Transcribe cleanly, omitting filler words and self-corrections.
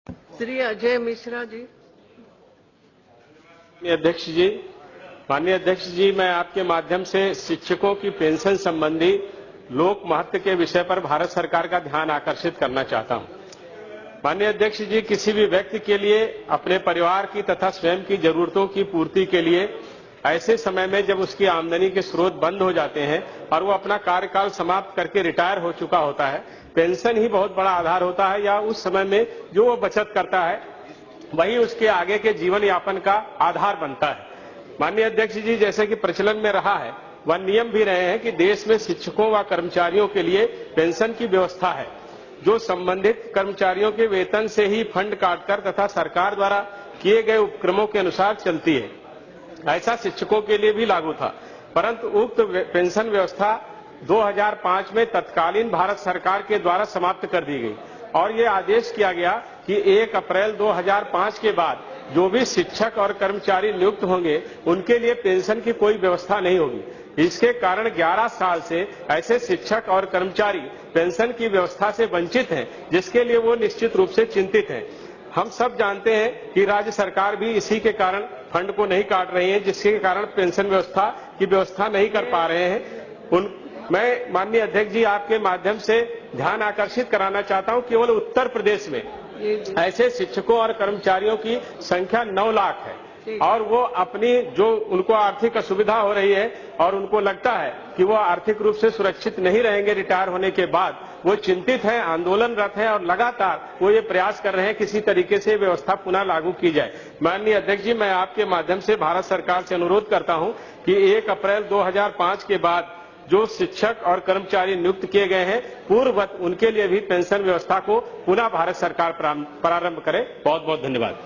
श्री अजय मिश्रा जी। माननीय अध्यक्ष जी, मैं आपके माध्यम से शिक्षकों की पेंशन संबंधी लोक महत्व के विषय पर भारत सरकार का ध्यान आकर्षित करना चाहता हूं। माननीय अध्यक्ष जी, किसी भी व्यक्ति के लिए अपने परिवार की तथा स्वयं की जरूरतों की पूर्ति के लिए ऐसे समय में जब उसकी आमदनी के स्रोत बंद हो जाते हैं और वो अपना कार्यकाल समाप्त करके रिटायर हो चुका होता है, पेंशन ही बहुत बड़ा आधार होता है, या उस समय में जो वो बचत करता है वही उसके आगे के जीवन यापन का आधार बनता है। माननीय अध्यक्ष जी, जैसे कि प्रचलन में रहा है, वह नियम भी रहे हैं कि देश में शिक्षकों व कर्मचारियों के लिए पेंशन की व्यवस्था है, जो संबंधित कर्मचारियों के वेतन से ही फंड काटकर तथा सरकार द्वारा किए गए उपक्रमों के अनुसार चलती है। ऐसा शिक्षकों के लिए भी लागू था, परंतु उक्त पेंशन व्यवस्था 2005 में तत्कालीन भारत सरकार के द्वारा समाप्त कर दी गई और ये आदेश किया गया कि 1 अप्रैल 2005 के बाद जो भी शिक्षक और कर्मचारी नियुक्त होंगे उनके लिए पेंशन की कोई व्यवस्था नहीं होगी। इसके कारण 11 साल से ऐसे शिक्षक और कर्मचारी पेंशन की व्यवस्था से वंचित हैं, जिसके लिए वो निश्चित रूप से चिंतित हैं। हम सब जानते हैं कि राज्य सरकार भी इसी के कारण फंड को नहीं काट रही है, जिसके कारण पेंशन व्यवस्था की व्यवस्था नहीं कर पा रहे हैं। मैं माननीय अध्यक्ष जी आपके माध्यम से ध्यान आकर्षित कराना चाहता हूं, केवल उत्तर प्रदेश में ऐसे शिक्षकों और कर्मचारियों की संख्या 9 लाख है और वो अपनी जो उनको आर्थिक असुविधा हो रही है और उनको लगता है कि वो आर्थिक रूप से सुरक्षित नहीं रहेंगे रिटायर होने के बाद, वो चिंतित है, आंदोलनरत है और लगातार वो ये प्रयास कर रहे हैं किसी तरीके से व्यवस्था पुनः लागू की जाए। माननीय अध्यक्ष जी, मैं आपके माध्यम से भारत सरकार से अनुरोध करता हूं कि 1 अप्रैल 2005 के बाद जो शिक्षक और कर्मचारी नियुक्त किए गए हैं पूर्ववत उनके लिए भी पेंशन व्यवस्था को पुनः भारत सरकार प्रारंभ करे। बहुत बहुत धन्यवाद।